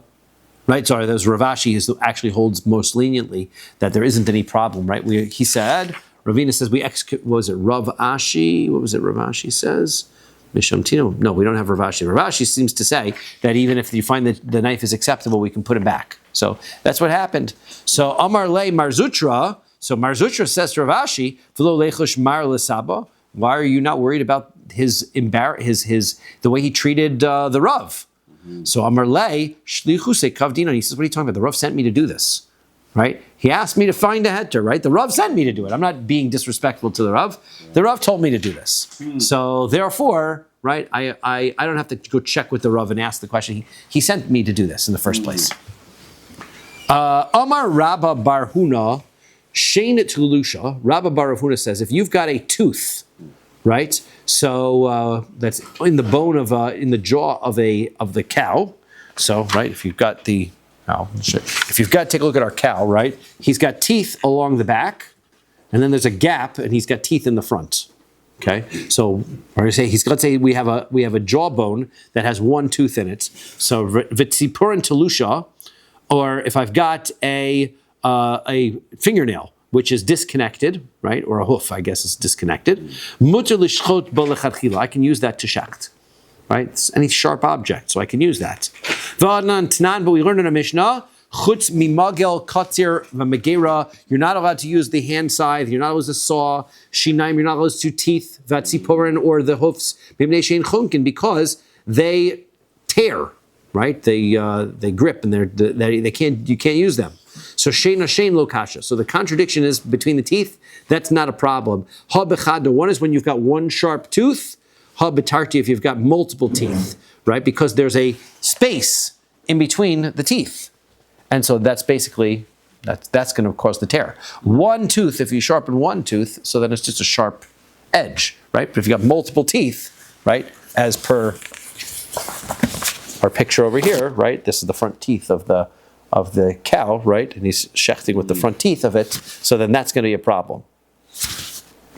Right, sorry, there's Ravashi who actually holds most leniently that there isn't any problem, right? He said, Ravina says we execute, what was it, Rav Ashi? What was it Ravashi says? Mishamtino? No, we don't have Ravashi. Ravashi seems to say that even if you find that the knife is acceptable, we can put it back. So that's what happened. So Amar Le Marzutra, so Marzutra says to Ravashi, V'lo lechush mar l'saba, why are you not worried about the way he treated the Rav? So Amar Le shlichu se kavdina. He says, "What are you talking about? The Rav sent me to do this, right? He asked me to find a heter, right? The Rav sent me to do it. I'm not being disrespectful to the Rav. The Rav told me to do this. So therefore, right? I don't have to go check with the Rav and ask the question. He sent me to do this in the first place." Amar Rabba Barhuna Shein Tulusha. Rabba Barhuna says, if you've got a tooth, right? So that's in the bone of in the jaw of the cow. So right, if you've got take a look at our cow, right? He's got teeth along the back, and then there's a gap, and he's got teeth in the front. Okay, so let's say we have a jawbone that has one tooth in it. So v'tzipurin telusha, or if I've got a fingernail which is disconnected, right, or a hoof, I guess is disconnected. Mutter lishchot bo lechatchila. I can use that to shacht, right? It's any sharp object, so I can use that. V'adnan tnan, but we learned in a Mishnah, chutz mimagel katzir v'megera. You're not allowed to use the hand scythe. You're not allowed to saw. Shinaim. You're not allowed to teeth. Vatziporin, or the hoofs. Bimnei shein chunkin, because they tear, right? They grip and they can't. You can't use them. So shein lo kasha. So the contradiction is between the teeth. That's not a problem. Ha bechada. One is when you've got one sharp tooth. Ha betarti, if you've got multiple teeth, right? Because there's a space in between the teeth, and so that's basically that's going to cause the tear. One tooth, if you sharpen one tooth, so then it's just a sharp edge, right? But if you got multiple teeth, right, as per our picture over here, right? This is the front teeth of the cow, right? And he's shechting with the front teeth of it. So then that's going to be a problem.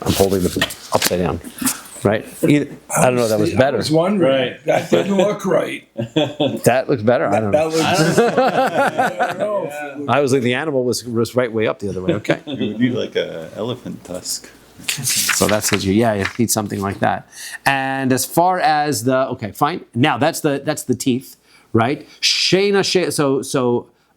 I'm holding them upside down, right? I don't know. That was better. I was wondering. Right. That didn't look right. That looks better. I don't know. I don't know. I was like, the animal was right way up the other way. Okay. It would be like an elephant tusk. So that's what you need something like that. And as far as okay, fine. Now that's the teeth, right? So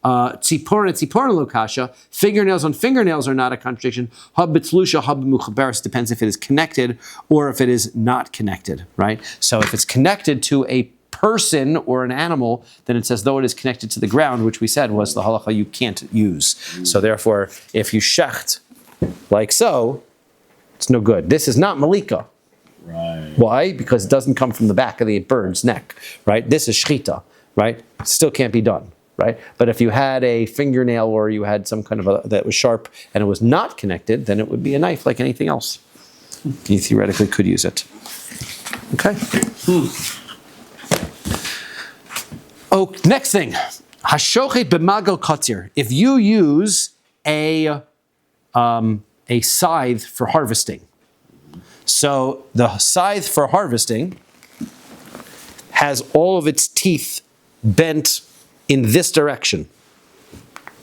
tziporin lo kasha. Fingernails on fingernails are not a contradiction. Hab b'tlusha, hab b'muchaberes, depends if it is connected or if it is not connected, right? So if it's connected to a person or an animal, then it's as though it is connected to the ground, which we said was the halacha you can't use. So therefore, if you shecht like so, it's no good. This is not malika. Right. Why? Because it doesn't come from the back of the bird's neck, right? This is shchita, right? Still can't be done, right? But if you had a fingernail or you had some kind of that was sharp and it was not connected, then it would be a knife like anything else. You theoretically could use it. Okay. Oh, next thing. Hashochet b'magal katzir. If you use a scythe for harvesting. So the scythe for harvesting has all of its teeth bent in this direction,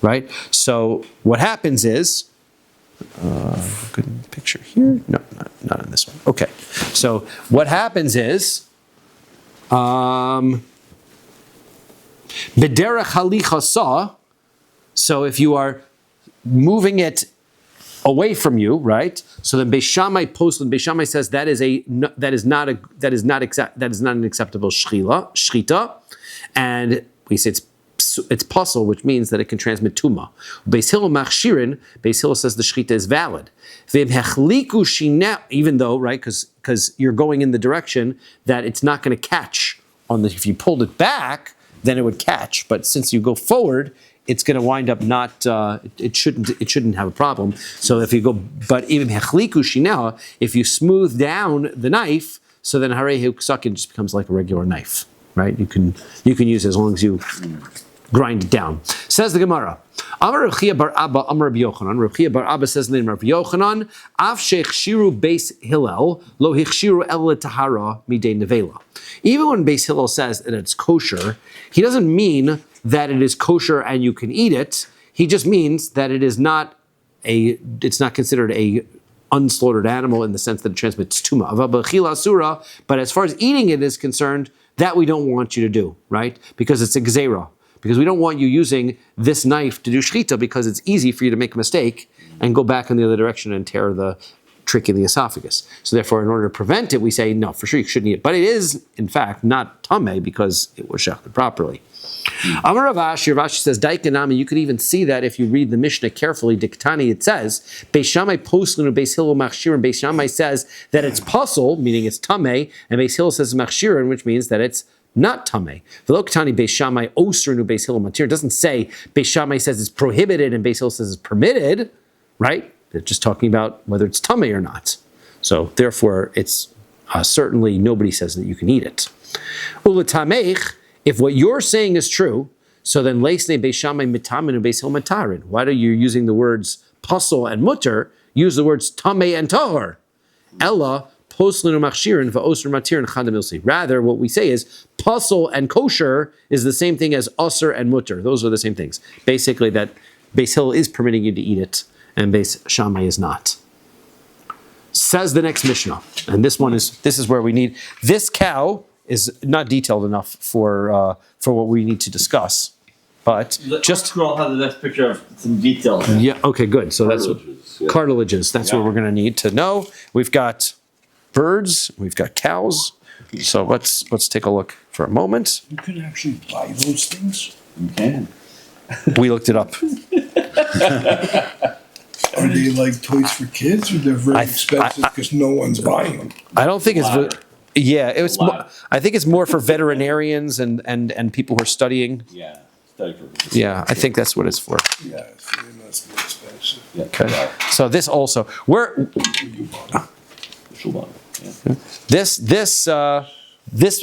right? So what happens is, good picture here. No, not in this one. Okay. So what happens is, b'derech halicha saw. So if you are moving it away from you, right? So then Beis Shammai Beis Shammai says that is not an acceptable shchita, and we say it's puzzle, which means that it can transmit tuma. Beis Hillel machshirin. Beis Hillel says the shchita is valid. Even though, right, because you're going in the direction that it's not going to catch on the. If you pulled it back, then it would catch. But since you go forward, it's going to wind up not. It shouldn't have a problem. So if you go, but even hechliku shinaha, if you smooth down the knife, so then harei huksakin just becomes like a regular knife, right? You can use it as long as you grind it down. Says the Gemara. Amar Rav Chia bar Abba, Amar Rabbi Yochanan. Rav Chia bar Abba says in the name of Rabbi Yochanan, Av sheichshiru Beis Hillel lo hichshiru el tahara midei nevela. Even when Beis Hillel says that it's kosher, he doesn't mean that it is kosher and you can eat it. He just means that it's not considered a unslaughtered animal in the sense that it transmits tumah. But as far as eating it is concerned, that we don't want you to do, right? Because it's a gzeira. Because we don't want you using this knife to do shechita because it's easy for you to make a mistake and go back in the other direction and tear the trick in the esophagus. So therefore, in order to prevent it, we say, no, for sure you shouldn't eat it. But it is, in fact, not tameh because it was shechted properly. Amar Rav Ashi says, Daikanami, you could even see that if you read the Mishnah carefully, Diktani, it says, Beis Shammai poslin Beis Hillel machshirin. Beis Shammai says that it's pasul, meaning it's tameh, and Beis Hillel says machshirin, which means that it's not tameh. V'lo Beis Shammai osrinu Beis Hillel matir. It doesn't say Beis Shammai says it's prohibited and Beis Hillel says it's permitted, right? They're just talking about whether it's tameh or not. So therefore, it's certainly nobody says that you can eat it. Ulatamech, if what you're saying is true, so then leisne Beis Shammai mitamin Beis Hillel matarin. Why are you using the words pasul and mutter? Use the words tameh and tahor. Ella poslin machshirin va'osr matir chadam ilsi. Rather, what we say is pasul and kosher is the same thing as usr and mutter. Those are the same things. Basically, that Beis Hillel is permitting you to eat it, and Beis Shammai is not. Says the next Mishnah, and this is where we need this cow is not detailed enough for what we need to discuss, but just scroll has the next picture of some detail. Yeah. Okay. Good. So that's cartilages. That's what we're going to need to know. We've got birds. We've got cows. So let's take a look for a moment. You can actually buy those things. You can. We looked it up. Are they like toys for kids, or they're very expensive because no one's buying them? I don't think it's. Yeah, it was. I think it's more for veterinarians and people who are studying. Yeah. Study for Yeah, I think that's what it's for. Yeah, so they must be expensive. Yeah. Okay. So this also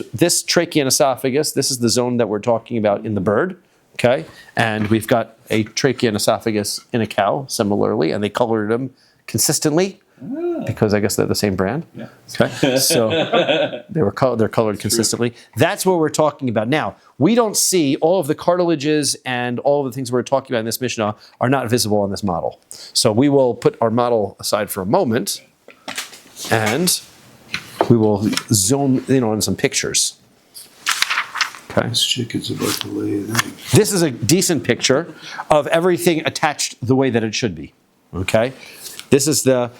this trachea and esophagus. This is the zone that we're talking about in the bird. Okay, and we've got a trachea and esophagus in a cow similarly, and they colored them consistently. Because I guess they're the same brand. Yeah. Okay. So they're colored consistently. That's what we're talking about. Now, we don't see all of the cartilages and all of the things we're talking about in this Mishnah are not visible on this model. So we will put our model aside for a moment and we will zoom in on some pictures. Okay. This chicken's about to lay an egg. This is a decent picture of everything attached the way that it should be. Okay. This is the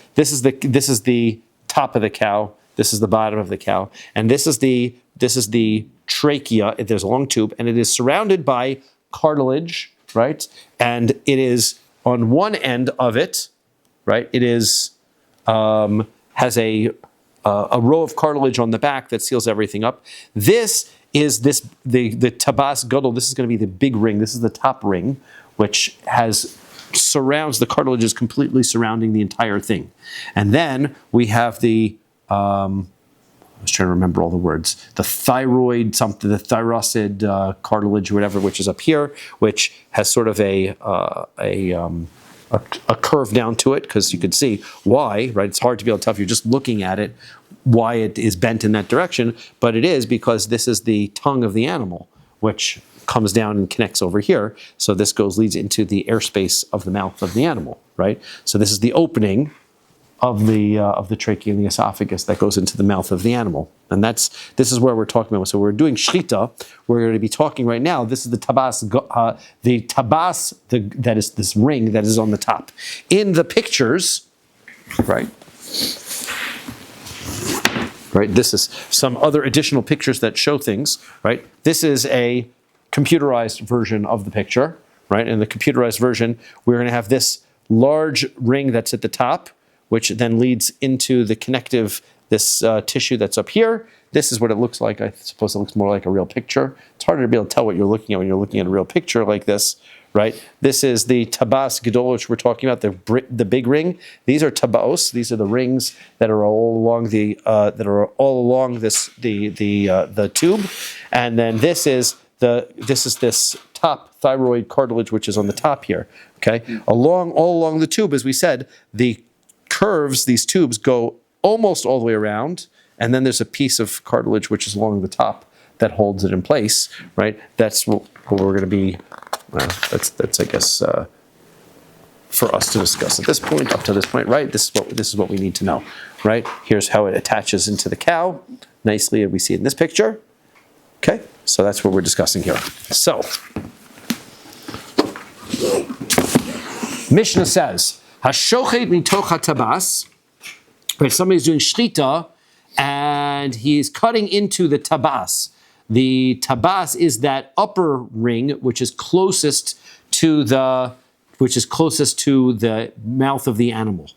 top of the cow. This is the bottom of the cow, and this is the trachea. There's a long tube, and it is surrounded by cartilage, right? And it is on one end of it, right? It is has a row of cartilage on the back that seals everything up. This is the tabas gadol. This is going to be the big ring. This is the top ring, which surrounds the cartilages completely surrounding the entire thing. And then we have the I was trying to remember all the words. The thyroid, something, the thyrosid cartilage, whatever, which is up here, which has sort of a curve down to it, because you can see why, right? It's hard to be able to tell if you're just looking at it why it is bent in that direction, but it is because this is the tongue of the animal, which comes down and connects over here. So this leads into the airspace of the mouth of the animal, right? So this is the opening of the trachea and the esophagus that goes into the mouth of the animal. And this is where we're talking about. So we're doing shechita. We're going to be talking right now. This is the tabas, that is this ring that is on the top. In the pictures, right? Right. This is some other additional pictures that show things, right? This is a computerized version of the picture, right? In the computerized version, we're going to have this large ring that's at the top, which then leads into the connective, this tissue that's up here. This is what it looks like. I suppose it looks more like a real picture. It's harder to be able to tell what you're looking at when you're looking at a real picture like this, right? This is the tabas gadol, which we're talking about, the big ring. These are tabaos. These are the rings that are all along the tube, and then this is this top thyroid cartilage, which is on the top here. Okay, all along the tube, as we said, the curves, these tubes go almost all the way around, and then there's a piece of cartilage which is along the top that holds it in place, right? That's But we're going to be, well, that's I guess, for us to discuss at this point, up to this point, right? This is what we need to know, right? Here's how it attaches into the cow nicely, and we see it in this picture. Okay, so that's what we're discussing here. So, Mishnah says, "Hashochet mitoch hatabas." Right, somebody's doing shrita, and he's cutting into the tabas. The tabas is that upper ring, which is closest to the mouth of the animal.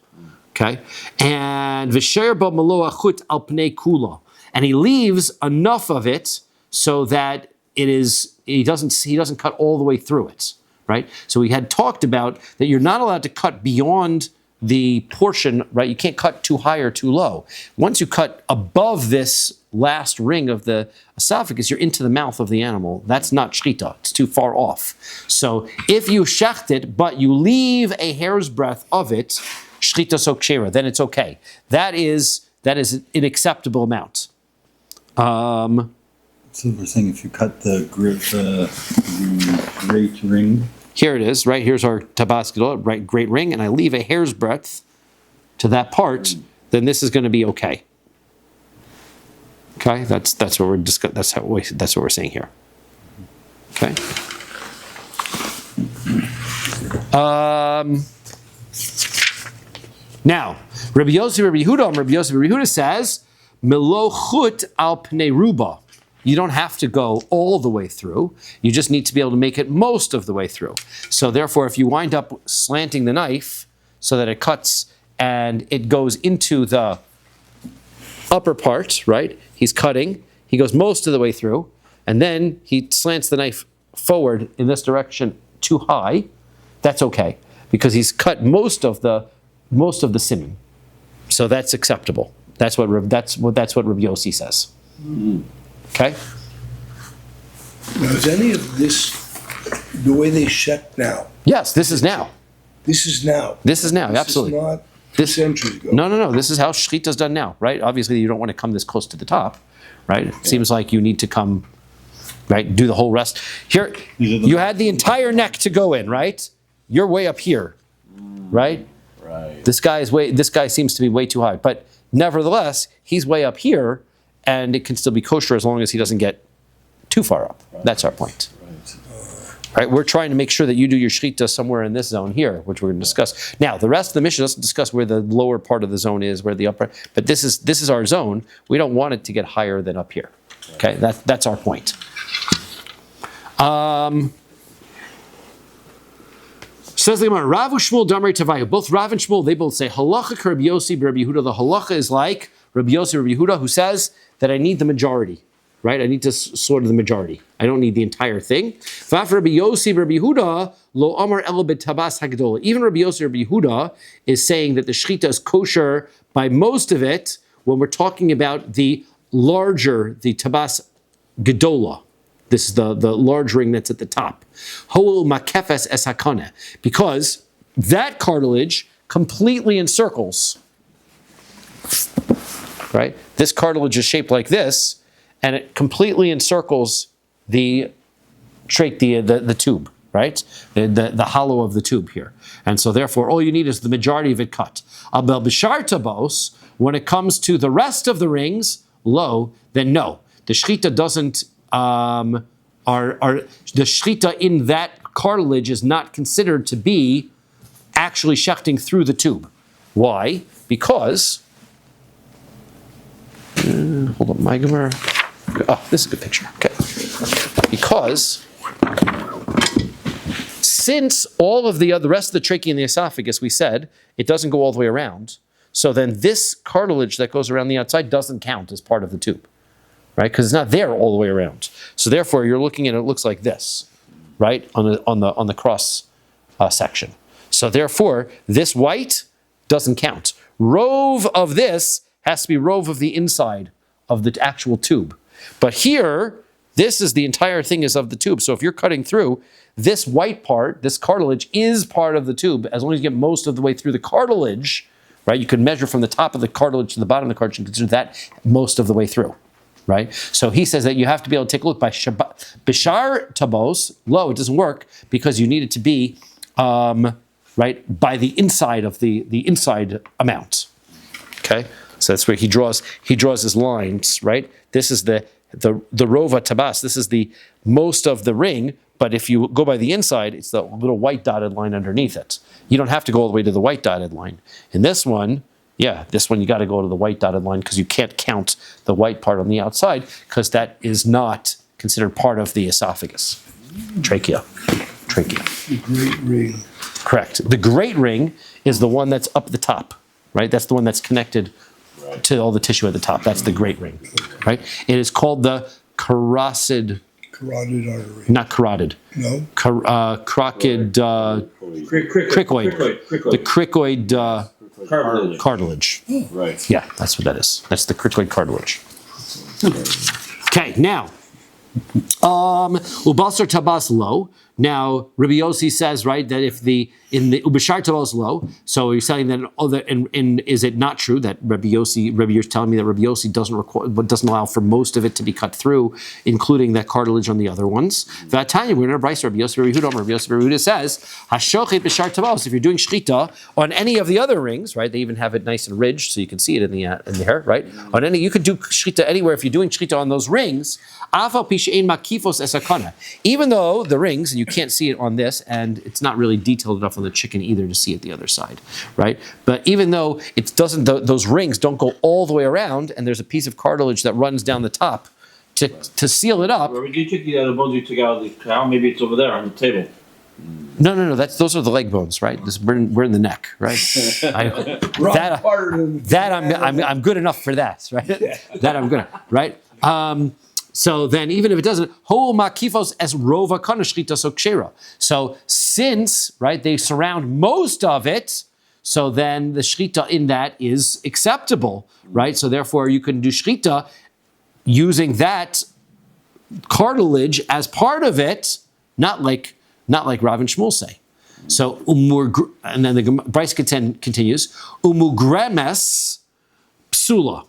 Okay, and v'sher bo malo achut al pnei kula, and he leaves enough of it so that he doesn't cut all the way through it. Right. So we had talked about that you're not allowed to cut beyond the portion, right? You can't cut too high or too low. Once you cut above this last ring of the esophagus, you're into the mouth of the animal. That's not shchita. It's too far off. So if you shecht it, but you leave a hair's breadth of it, shchita sokshera, then it's okay. That is an acceptable amount. So we're saying if you cut the great ring. Here it is, right? Here's our tabas gedol, right? Great ring, and I leave a hair's breadth to that part, then this is going to be okay. Okay, that's what we're discussing. That's what we're saying here. Okay. Now, Rabbi Yehuda says, "Melo chut al pnei ruba." You don't have to go all the way through. You just need to be able to make it most of the way through. So therefore, if you wind up slanting the knife so that it cuts and it goes into the upper part, right? He's cutting, he goes most of the way through, and then he slants the knife forward in this direction too high, that's okay, because he's cut most of the siman. So that's acceptable. That's what Rabbi Yossi says. Mm-hmm. Okay. Now, is any of this the way they check now? Yes, this is now. This is now. This is now, absolutely. This is not centuries ago. No. This is how shchita is done now, right? Obviously, you don't want to come this close to the top, right? It seems like you need to come, right? Do the whole rest. Here, you had the entire neck to go in, right? You're way up here, right? Right. This guy seems to be way too high, but nevertheless, he's way up here. And it can still be kosher as long as he doesn't get too far up. Right. That's our point. Right? We're trying to make sure that you do your shechita somewhere in this zone here, which we're going to discuss. Now, the rest of the Mishnah doesn't discuss where the lower part of the zone is, where the upper. But this is our zone. We don't want it to get higher than up here. Okay, that's our point. Says the Gemara, Rav Shmuel Damrei Tavayu. Both Rav and Shmuel, they both say halacha Rabbi Yossi Rabbi Yehuda. The halacha is like Rabbi Yossi Rabbi Yehuda, who says that I need the majority, right? I need to sort of the majority. I don't need the entire thing. V'af Rabbi Yossi Rabbi Yehuda lo amar el betabas hagdola. Even Rabbi Yossi Rabbi Yehuda is saying that the shechita is kosher by most of it when we're talking about the larger, the tabas gedola. This is the large ring that's at the top. Ho'ul makefes es hakane. Because that cartilage completely encircles. Right? This cartilage is shaped like this, and it completely encircles the tube, right? The hollow of the tube here. And so therefore, all you need is the majority of it cut. Abel b'shar tabos, when it comes to the rest of the rings, then no. The shechita doesn't, the shechita in that cartilage is not considered to be actually shechting through the tube. Why? Because hold on, my Gemara. Oh, this is a good picture. Okay. Because since all of the rest of the trachea and the esophagus, we said, it doesn't go all the way around, so then this cartilage that goes around the outside doesn't count as part of the tube, right? Because it's not there all the way around. So therefore, you're looking at it looks like this, right? On the cross section. So therefore, this white doesn't count. Rove of this has to be rove of the inside of the actual tube. But here, this is the entire thing is of the tube. So if you're cutting through, this white part, this cartilage, is part of the tube. As long as you get most of the way through the cartilage, right? You can measure from the top of the cartilage to the bottom of the cartilage and consider that most of the way through. right? So he says that you have to be able to take a look by Bishar Tabos. Lo, it doesn't work because you need it to be right by the inside of the inside amount. Okay, so that's where he draws his lines, right? This is the Rova Tabas. This is the most of the ring, but if you go by the inside, it's the little white dotted line underneath it. You don't have to go all the way to the white dotted line. In this one, this one you got to go to the white dotted line because you can't count the white part on the outside because that is not considered part of the esophagus. Trachea. The great ring. Correct. The great ring is the one that's up the top, right? That's the one that's connected to all the tissue at the top. That's the great ring, right? It is called the carotid artery. Not carotid. No. Cricoid. The cricoid cartilage. Right. Yeah, that's what that is. That's the cricoid cartilage. Okay, now, ubasar tabas lo. Now, Rabbi Yossi says, right, that if in the ubashar tabas lo, so you're saying that, and is it not true that Rabbi, you're telling me that Rabbi Yossi doesn't allow for most of it to be cut through, including that cartilage on the other ones? V'atanya, we're in a brayso. Rabbi Yossi, Rabbi Yehuda says, hashochet b'shar tabas. If you're doing shchita on any of the other rings, right, they even have it nice and ridged, so you can see it in the hair, right? On any, you could do shchita anywhere if you're doing shchita on those rings. Even though the rings, and you can't see it on this, and it's not really detailed enough on the chicken either to see it the other side, right? But even though it doesn't, those rings don't go all the way around, and there's a piece of cartilage that runs down the top to seal it up. Where you took the other bones you took out of the cow, maybe it's over there on the table. No. Those are the leg bones, right? We're in the neck, right? I'm good enough for that, right? That I'm good, right? So then, even if it doesn't, ho makifos es rova kanashchita so kshera. So since, right, they surround most of it, so then the shchita in that is acceptable, right? So therefore, you can do shchita using that cartilage as part of it, not like Rav and Shmuel say. So and then the Bryce continues, umugremes psula.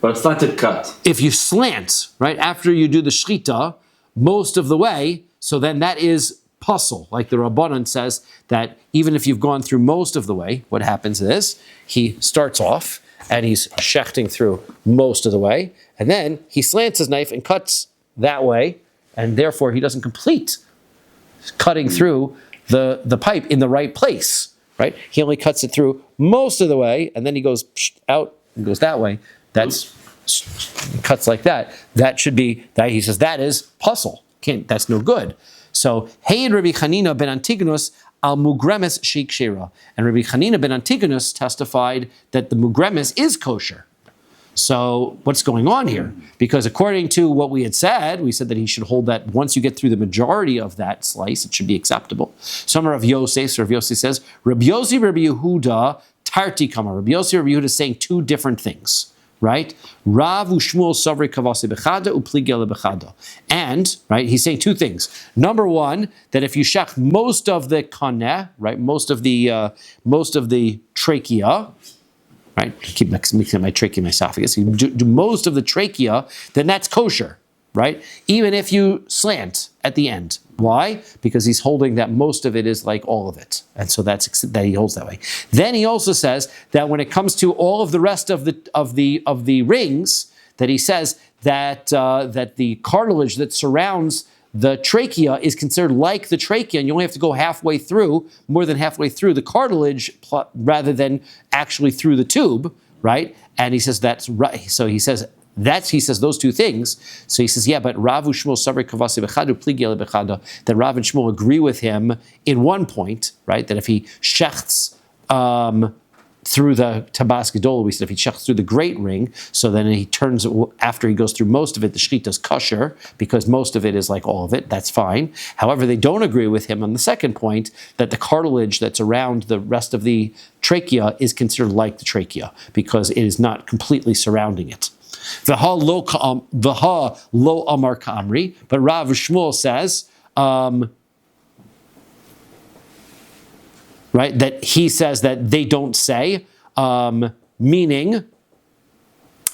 But it's not to cut. If you slant, right, after you do the shchita, most of the way, so then that is puzzle. Like the Rabbanan says that even if you've gone through most of the way, what happens is he starts off and he's shechting through most of the way, and then he slants his knife and cuts that way, and therefore he doesn't complete cutting through the pipe in the right place, right? He only cuts it through most of the way, and then he goes out and goes that way. That's cuts like that. That should be that. He says that is puzzle. That's no good. So hey, Rabbi Chanina ben Antigonus al mugremes sheik shira, and Rabbi Chanina ben Antigonus testified that the mugremes is kosher. So what's going on here? Because according to what we had said, we said that he should hold that once you get through the majority of that slice, it should be acceptable. Some Rav Yosef, so Rav Yosef says, Rabbi Yossi, Rabbi Yehuda, Tarti Kama. Rabbi Yossi, Rabbi Yehuda is saying two different things. Right? Rav u'Shmuel savri kavasi bechada u'pligel bechada. And, right, he's saying two things. Number one, that if you shech most of the kaneh, right, most of the trachea, right, I keep mixing my trachea and my esophagus, you do most of the trachea, then that's kosher, right? Even if you slant at the end. Why? Because he's holding that most of it is like all of it. And so that he holds that way. Then he also says that when it comes to all of the rest of the rings, that he says that that the cartilage that surrounds the trachea is considered like the trachea, and you only have to go halfway through, more than halfway through the cartilage, rather than actually through the tube, right? And he says that's right. So he says those two things. So he says, yeah, but Rav Shmuel Savri Kavasi Bechadu Pligel Bechada, that Rav and Shmuel agree with him in one point, right? That if he shechts through the Tabas Gedol, we said if he shechts through the great ring, so then he turns, after he goes through most of it, the shchita is kosher, because most of it is like all of it, that's fine. However, they don't agree with him on the second point, that the cartilage that's around the rest of the trachea is considered like the trachea, because it is not completely surrounding it. V'ha lo amar ka'amri, but Rav Shmuel says, right, that he says that they don't say meaning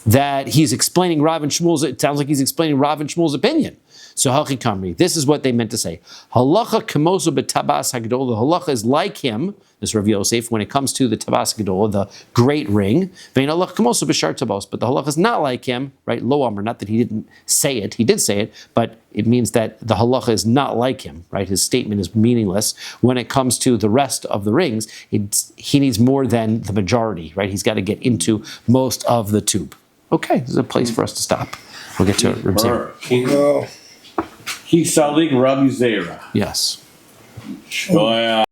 that he's explaining Rav and Shmuel's, it sounds like he's explaining Rav and Shmuel's opinion. So Hachi Kamri, this is what they meant to say. Halacha kemoso betabas hagdol, the halacha is like him, this Rav Yosef, when it comes to the tabas hagdol, the great ring. Vein halacha kemoso b'shar tabos, but the halacha is not like him, right? Lo amr, not that he didn't say it, he did say it, but it means that the halacha is not like him, right? His statement is meaningless. When it comes to the rest of the rings, he needs more than the majority, right? He's got to get into most of the tube. Okay, this is a place for us to stop. We'll get to it. Reb Zera. Oh. He salig Rabbi Zera. Yes.